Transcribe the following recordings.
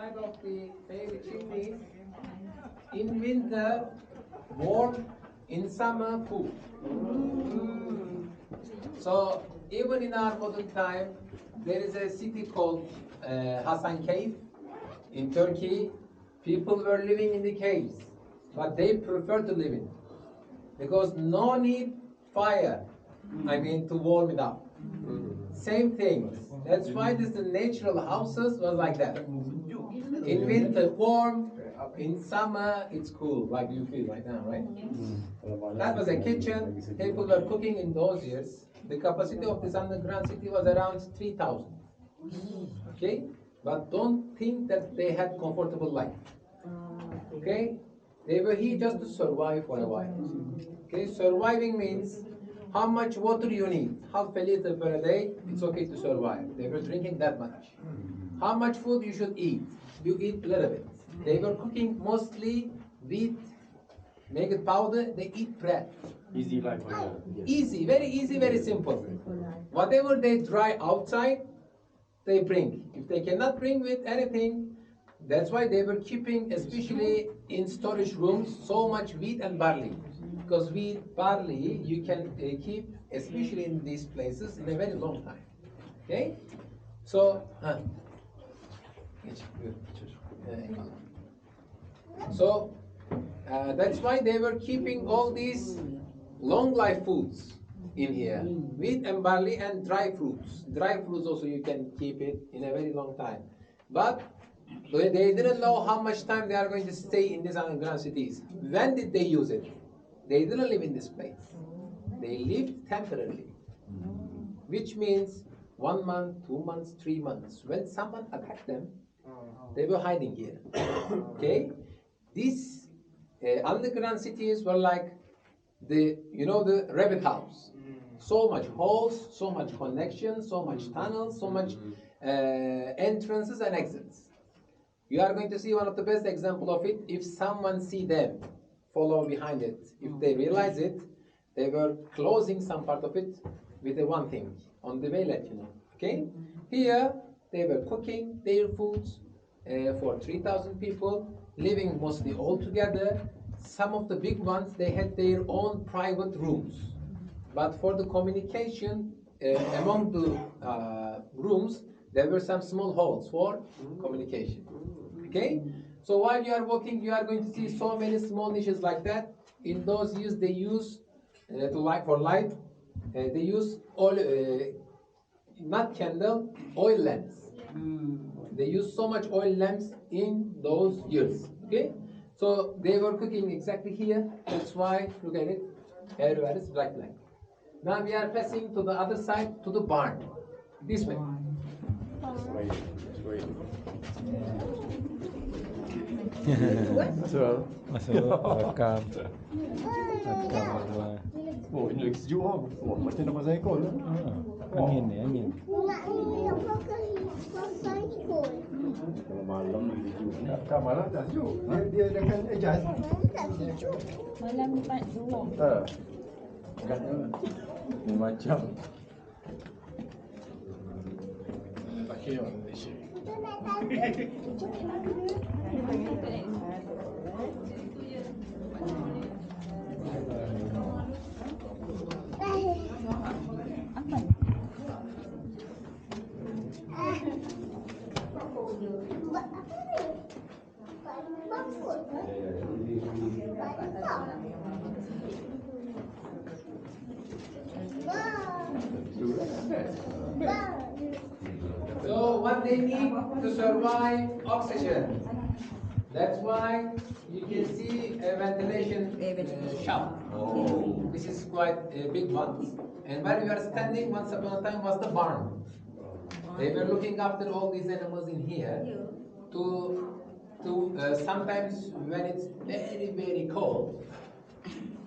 side of the fairy chimneys, in winter, warm, in summer, cool. So even in our modern time, there is a city called Hasan Cave in Turkey. People were living in the caves, but they prefer to live in because no need fire. I mean to warm it up. Same things. That's why this the natural houses was like that. In winter warm, in summer it's cool, like you feel right now, right? That was a kitchen. People were cooking in those years. The capacity of this underground city was around 3,000. Okay? But don't think that they had comfortable life. Okay? They were here just to survive for a while. Okay? Surviving means how much water you need. Half a liter per day, it's okay to survive. They were drinking that much. How much food you should eat? You eat a little bit. They were cooking mostly wheat, make it powder, they eat bread. Easy life. Easy, very simple. Whatever they dry outside, they bring. If they cannot bring with anything, that's why they were keeping, especially in storage rooms, so much wheat and barley. Because wheat, barley, you can keep, especially in these places, in a very long time. Okay? So, that's why they were keeping all these long life foods in here, wheat and barley and dry fruits. Dry fruits also you can keep it in a very long time. But they didn't know how much time they are going to stay in these underground cities. When did they use it? They didn't live in this place. They lived temporarily, which means 1 month, 2 months, 3 months. When someone attacked them, they were hiding here. Okay? These underground cities were like the rabbit house. So much holes, so much connections, so much tunnels, so much entrances and exits. You are going to see one of the best example of it. If someone see them, follow behind it. If they realize it, they were closing some part of it with the one thing. On the way, let you know. Okay? Here, they were cooking their foods for 3,000 people, living mostly all together. Some of the big ones, they had their own private rooms. But for the communication among the rooms, there were some small halls for communication. Okay? So while you are walking, you are going to see so many small niches like that. In those years, they use for light. They use oil, not candle, oil lamps. They use so much oil lamps in those years. Okay, so they were cooking exactly here. That's why look at it. Everywhere is black. Now we are passing to the other side, to the barn. This way. Welcome. Oh, ini lagi sejuk lah. Oh, macam nak pasang aircon lah. Angin ni, angin. Kalau malam lagi sejuk. Tak malam dah sejuk. Dia akan adjust. Malam dapat luar. Ni macam. Pakai orang Malaysia. So what they need to survive, oxygen. That's why you can see a ventilation shaft. This is quite a big one. And where we are standing once upon a time was the barn. They were looking after all these animals in here to sometimes when it's very cold,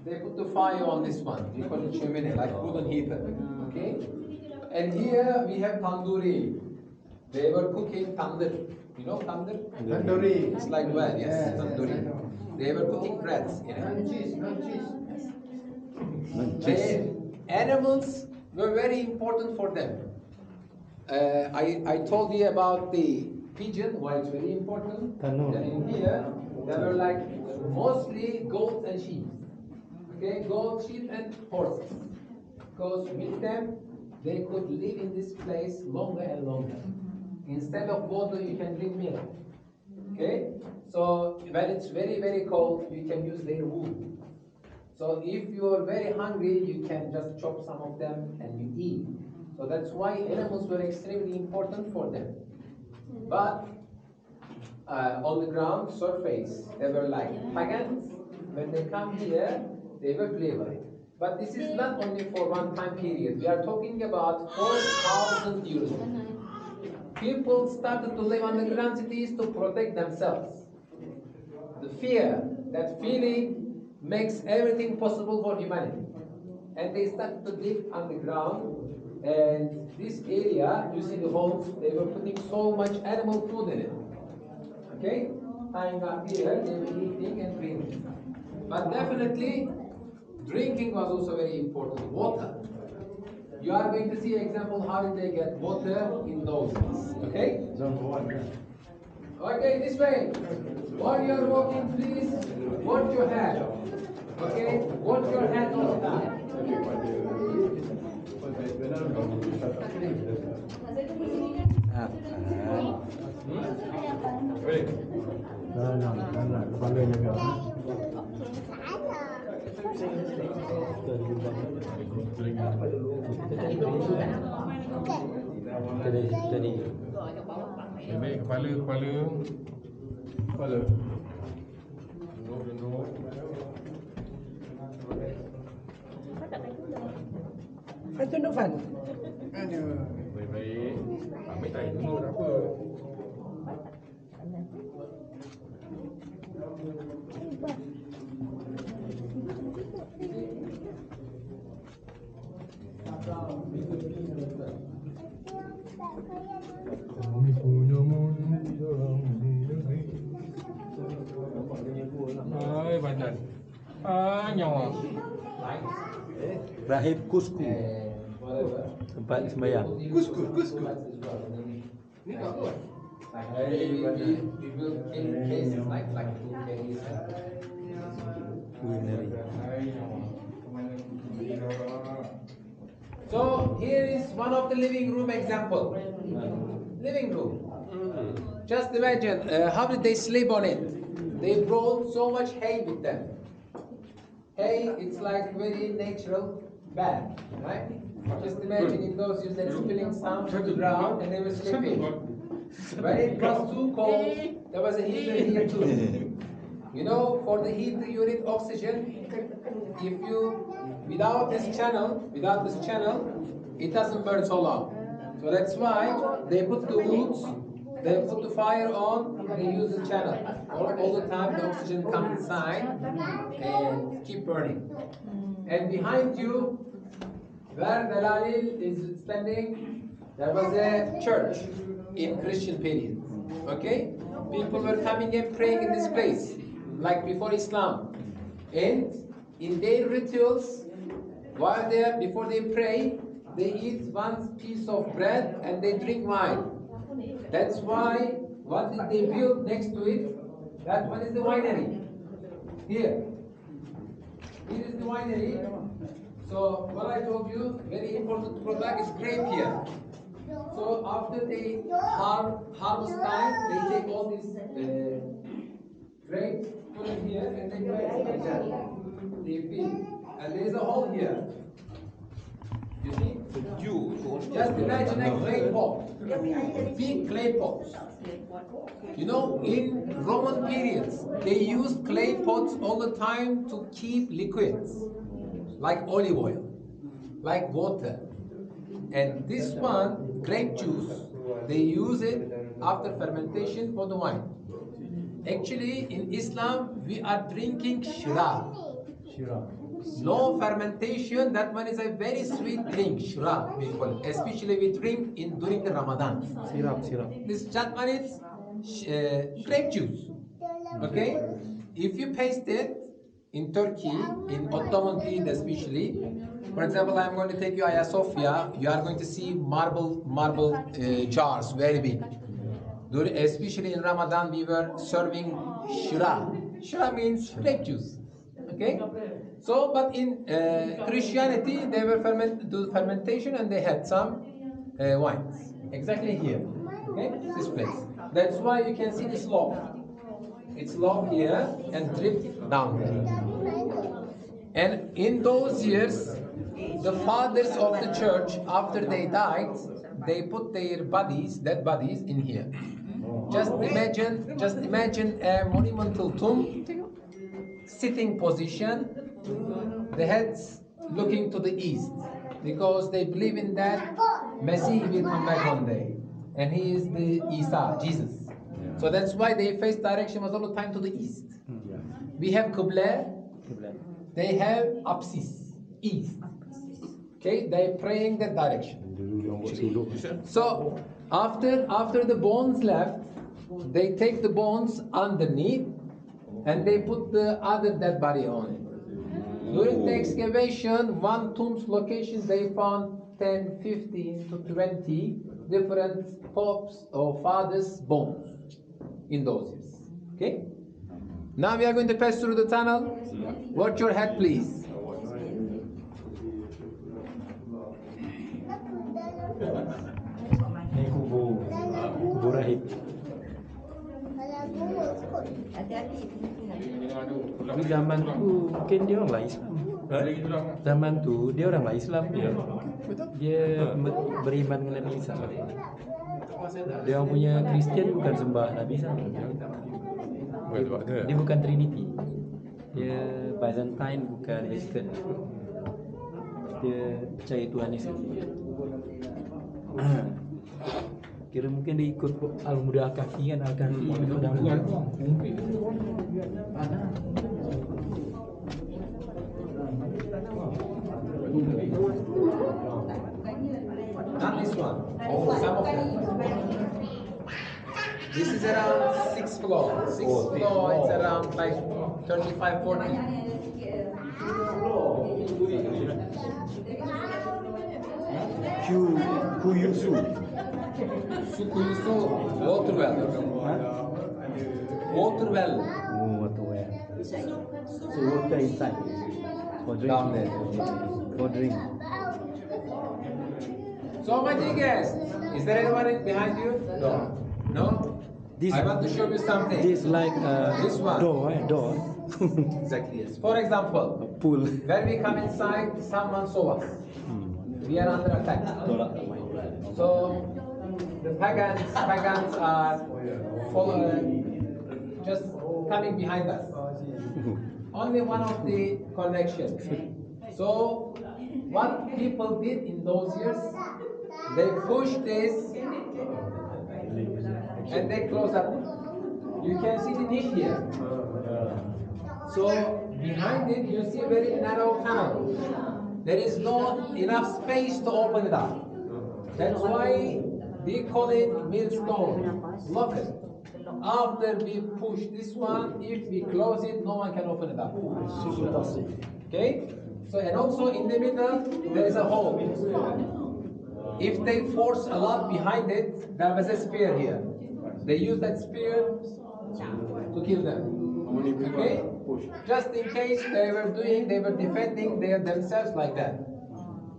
they put the fire on this one. We call it chimney, like wooden heater. Okay? And here we have tandoori. They were cooking tandoor. You know tandoor? Tandoori. It's like where? Yes, tandoori. They were cooking breads. Animals were very important for them. I told you about the pigeon. Why it's very important? Tanur. Then in here, there were like mostly goats and sheep. Okay, goats, sheep, and horses. Because with them, they could live in this place longer and longer. Instead of water, you can drink milk. Okay, so when it's very, very cold, you can use their wool. So if you are very hungry, you can just chop some of them and you eat. So that's why animals were extremely important for them. But on the ground surface, they were like pagans. When they come here, they were believers. But this is not only for one time period. We are talking about 4,000 years. People started to live on the grand cities to protect themselves. The fear, that feeling makes everything possible for humanity. And they started to live on the ground. And this area, you see the homes, they were putting so much animal food in it. Okay? Tying up here, they were eating and drinking. But definitely, drinking was also very important. Water. You are going to see example how did they get water in those days. Okay? Okay, this way. While you are walking, please watch your hand. Okay? Watch your hand all the time. Kepala jaga. Tadi. Ini kepala. Duduk. Itu Novan. Aduh. Baik-baik. Ambil tak duduk tak apa. Kami punya mundi dalam negeri. Hai badan. Nyawa. Rahib Kusku. Tempat sembahyang. Kusku. Ni tak apa. We will kill cases like cases. Kulineri. So here is one of the living room example. Living room. Just imagine how did they sleep on it? They brought so much hay with them. Hay, it's like very natural bed, right? Just imagine in those years they're spilling some to the ground and they were sleeping. When it was too cold, there was a heater here too. You know, for the heater you need oxygen. If you without this channel, it doesn't burn so long. So that's why they put the woods, they put the fire on, they use the channel. All the time the oxygen comes inside and keep burning. And behind you, where Dalalil is standing, there was a church in Christian period. Okay? People were coming and praying in this place, like before Islam. And in their rituals, while before they pray, they eat one piece of bread and they drink wine. That's why, what did they build next to it? That one is the winery. Here. Here is the winery. So, what I told you, very important product is grape here. So, after they harvest time, they take all these grapes, put it here, and they break it like that. They feed. And there is a hole here. You see? Just imagine a clay pot. Big clay pots. You know, in Roman periods, they used clay pots all the time to keep liquids, like olive oil, like water. And this one, grape juice, they use it after fermentation for the wine. Actually, in Islam, we are drinking shirab. No fermentation, that one is a very sweet drink, shirab, we call it. Especially we drink during the Ramadan. Sirap. This chat one is grape juice. Okay? If you paste it in Turkey, in Ottoman period especially, for example, I'm going to take you Hagia Sophia, you are going to see marble jars, very big. especially in Ramadan, we were serving shira. Shira means grape juice. Okay? So, but in Christianity, they were do fermentation and they had some wines. Exactly here. Okay? This place. That's why you can see the slope. It's low here and drip down there. And in those years, the fathers of the church, after they died, they put their bodies, dead bodies, in here. Just imagine a monumental tomb, sitting position, the heads looking to the east, because they believe in that Messiah will come back one day, and he is the Isa, Jesus. So that's why they face direction was all the time to the east. We have Qibla, they have apsis, east. Okay, they're praying that direction. So after the bones left, they take the bones underneath and they put the other dead body on it. During the excavation, one tomb's location, they found 10, 15 to 20 different popes or fathers' bones in those years. Okay? Now we are going to pass through the tunnel. Watch your head, please. Ini kubu rahib. Tapi zaman tu mungkin dia orang lah Islam. Zaman tu dia orang lah Islam dia. Dia beriman dengan Nabi Isa. Dia orang punya Kristian bukan sembah Nabi Isa. Dia bukan Trinity. Dia Byzantine bukan Eastern. Dia percaya Tuhan Yesus. Kira mungkin dia ikut Al-Muda Al-Kafi kan, Al-Kafi dahulu. Not this one. Some of them. This is around 6th floor. 6th floor, it's around like 35, 40. Kuyusu. Sukuyusu, water well. Water well. Oh, water well. So water inside. For drink. Down there. For drink. So my dear guests, is there anyone behind you? No. No? I want to show you something. This like This one. door. Exactly, yes. For example, A pool. when we come inside, someone saw us. We are under attack. So the pagans are following, just coming behind us. Only one of the connections. So what people did in those years, they pushed this and they close up. You can see the niche here. So behind it, you see a very narrow tunnel. There is not enough space to open it up. That's why we call it millstone, block it. After we push this one, if we close it, no one can open it up. Okay? So, and also in the middle, there is a hole. If they force a lot behind it, there was a spear here. They use that spear to kill them. Okay? Just in case they were defending themselves like that.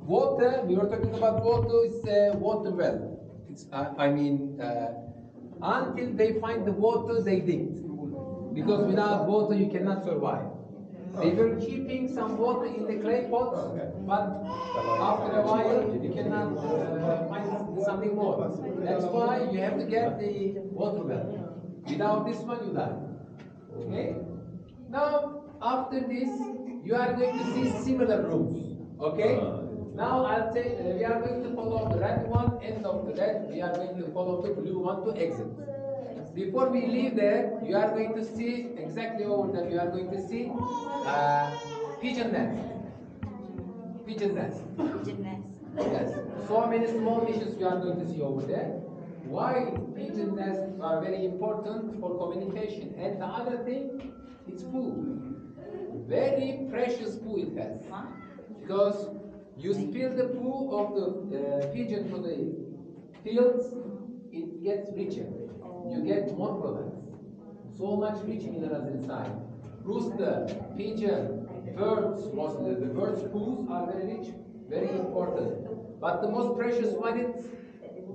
Water, we were talking about water, it's a water well. It's, until they find the water, they dig. Because without water, you cannot survive. They were keeping some water in the clay pots, but after a while, you cannot find something more. That's why you have to get the water well. Without this one, you die. Okay? Now, after this, you are going to see similar rooms. Okay? Now, I'll say we are going to follow the red one, end of the red, we are going to follow the blue one to exit. Before we leave there, you are going to see, exactly over there, you are going to see pigeon nest. Pigeon nest. Yes. So many small niches you are going to see over there. Why pigeon nests are very important for communication. And the other thing, it's food. Very precious food it has. Because you spill the poo of the pigeon to the fields, it gets richer. you get more products. So much rich minerals inside. Rooster, pigeon, birds, mostly the birds' poos are very rich, very important. But the most precious one is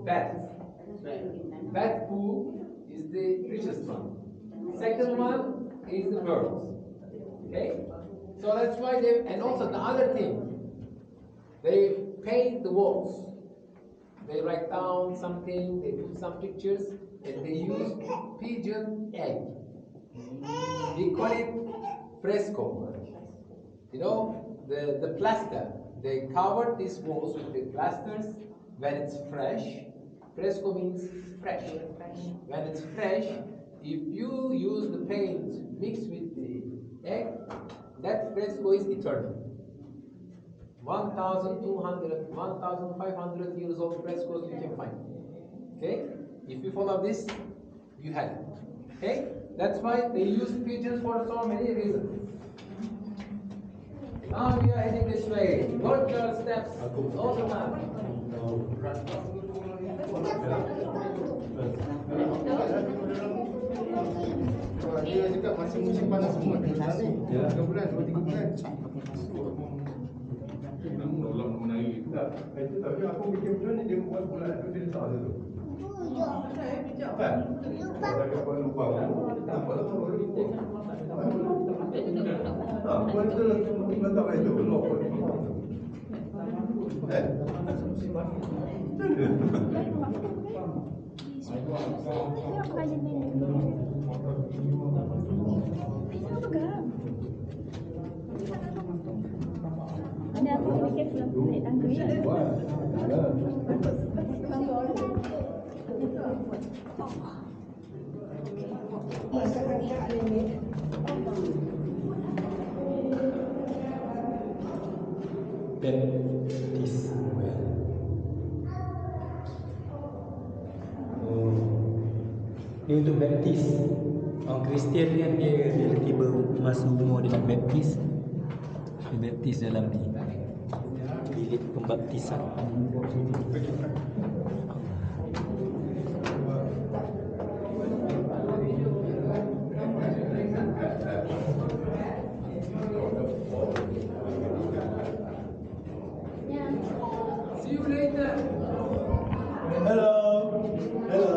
bat. Bat poo is the richest one. Second one is the birds. Okay? So that's why they, and also the other thing, they paint the walls. They write down something, they put some pictures, and they use pigeon egg. We call it fresco. You know, the plaster. They cover these walls with the plasters when it's fresh. Fresco means fresh. When it's fresh, if you use the paint mixed with the egg, that fresco is eternal. 1,200, 1,500 years old frescoes you can find. Okay? If you follow this, you have it. Okay? That's why they use pigeons for so many reasons. Now we are heading this way. Watch your steps all the time. Dia cakap masih musim panas semua. 3 bulan, 2-3 bulan. Itu tapi aku bikin macam ni dia buat bulan tu dia letak tu. Kan? Ada kapal lubang. Apa lah kalau lubang. Buat tu letak kat itu. Lock pun. Kan? Ada apa bikin naik tangga ya? Baptist. Ini untuk baptis. Orang Kristian kan dia tiba masa umur dia nak baptis. Dia baptis dalam ni bilik pembaptisan. See you later. Hello. Hello.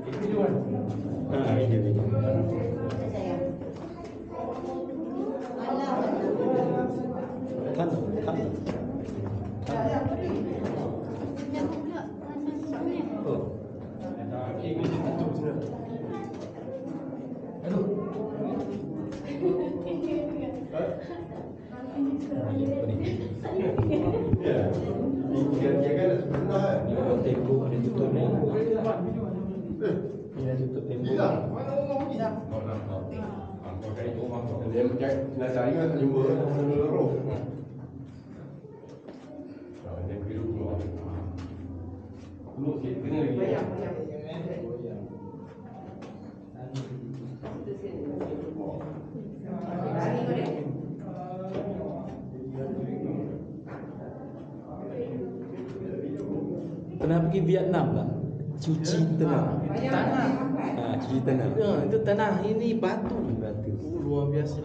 Video. Kan. Oh. Ya. Dia kan sebentar kan. Tembok ada tutup ni. Ini dah tutup tembok. Mana orang pergi? Dia nak cari kan tak jumpa. Lorong. Dia pergi keluar. Keluar sikit kena lagi. Pernah pergi Vietnam tak? Cuci tanah. Tanah. Cuci tanah. Ya, itu tanah ini batu. Batu. Luar biasa.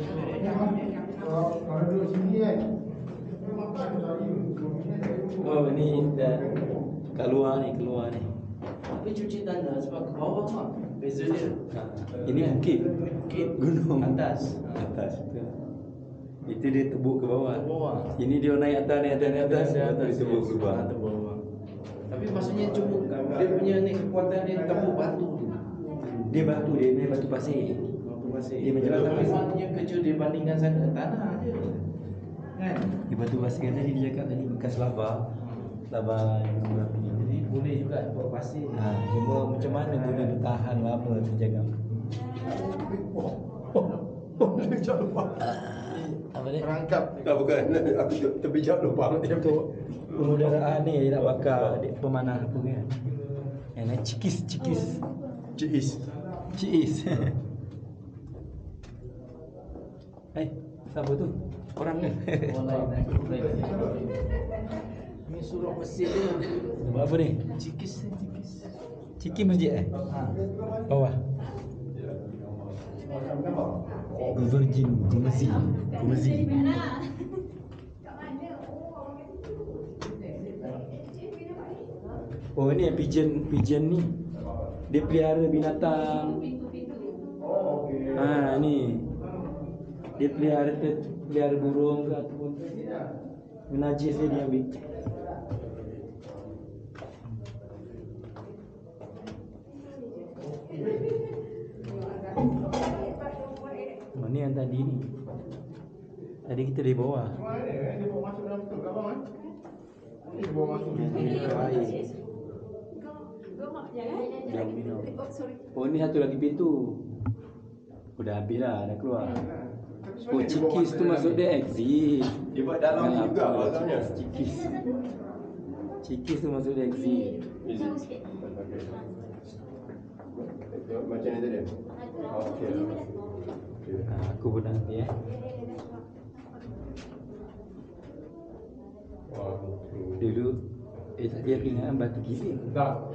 Kalau duduk sini kan. Oh, ini dah keluar ni. Tapi cuci tanah sebab ke bawah mak. Beza dia. Ini bukit. Bukit Gunung. atas. Atas. Itu dia tebuk ke bawah. Ke bawah. Ini dia naik atas. Dia tebuk ke bawah. Tebuk bawah. Tapi maksudnya cuma dia punya ni kekuatan dia tebuk batu tu. Dia batu, dia ni batu pasir. Batu pasir. Dia macam tapi maknanya kerja dia bandingkan sana tanah je. Kan? Di batu pasir tadi dia cakap tadi bekas lava. Lava yang ni. Jadi boleh juga buat pasir. Cuma macam mana tu dia bertahan lama terjaga. Terpijak lubang. Apa dia? Perangkap. Tak bukan. Aku terpijak lubang. Untuk pengudaraan ni dia nak bakar pemanah apa kan. Yang cikis. Ciis. Siapa tu? Orang ni. Ini surau Mesir dia. Nampak apa ni? Cikis. Ciki masjid bawah. Virgin Gumezi. Oh ni pigeon ni. Dia pelihara binatang. Ni. Dia pelihara burung ke ataupun najis dia ambil. Ni yang tadi ni. Tadi kita di bawah. Dia bawa masuk dalam tu kat bawah. Dia bawa masuk di Air. Oh ni satu lagi pintu. Udah habis lah, dah keluar. Oh Cikis tu masuk dia exit. Dia buat dalam ni juga maksudnya. Cikis tu masuk dia exit. Tengok macam ni tadi. Okey. Aku pun nak nanti Dulu tadi aku ingat batu giling. Tak.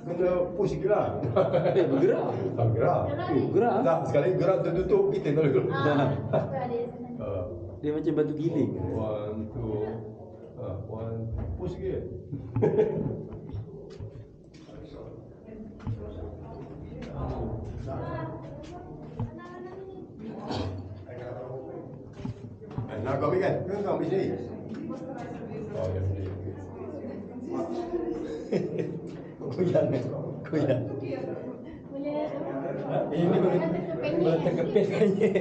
Kena push sikit lah. Bergerak. Tak gerak. Gerak. Tak, sekali gerak tertutup, kita tak boleh gerak. Dia macam batu giling. One, two. Push sikit. Nak kau ambil kan? Kau ambil sendiri? Oh, dia sendiri. Koyak. Ini boleh terkepit tanya.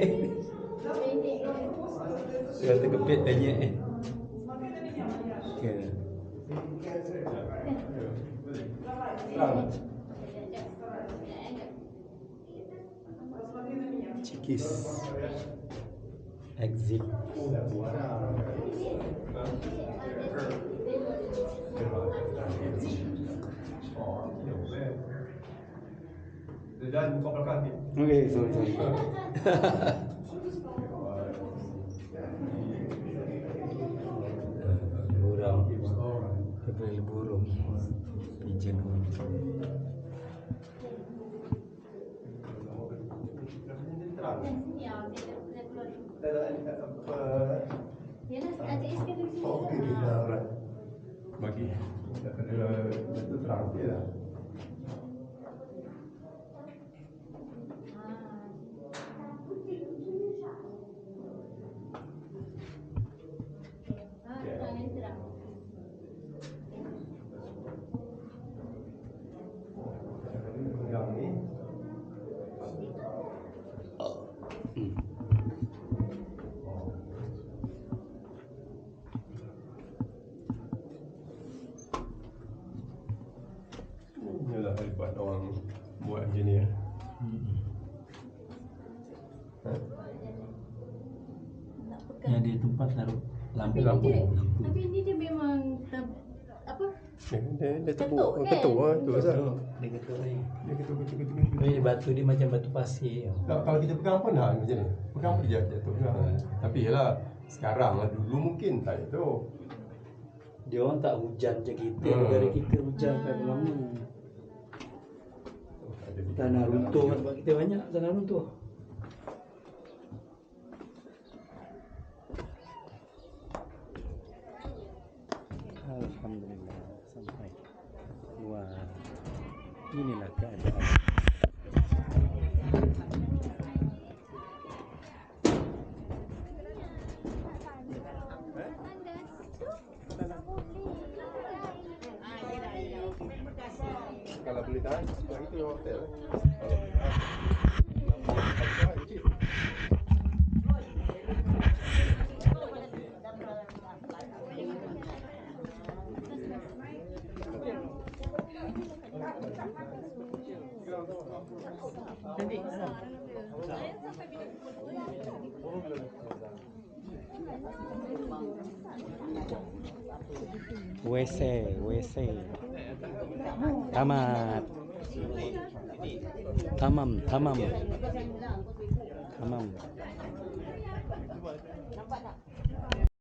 Boleh terkepit tanya. Cikis exit. Dan buka belakang sikit. Okay, sorry. Burung. Kepala burung. Pigeon. Bagi kita kena itu terang sikit lah. Inilah hebat orang buat engineer. Yang di tempat taruh lampu. Tapi ini dia memang apa? Dia Ketuk kan? ketuk lah tu pasal. Dia ketuk ni. Dia ketuk. Batu dia macam batu pasir. Kalau kita pegang pun dah macam ni. Pegang pun dia jatuh juga. Tapi yalah, sekarang lah, dulu mungkin tak itu. Dia orang tak hujan macam kita. Negara kita hujan kan lama. Tanah runtuh tempat kita banyak tanah runtuh. Alhamdulillah sampai. Wah. Inilah keadaan. Kalau boleh tahan, sebab itu hotel. WC tamat tamam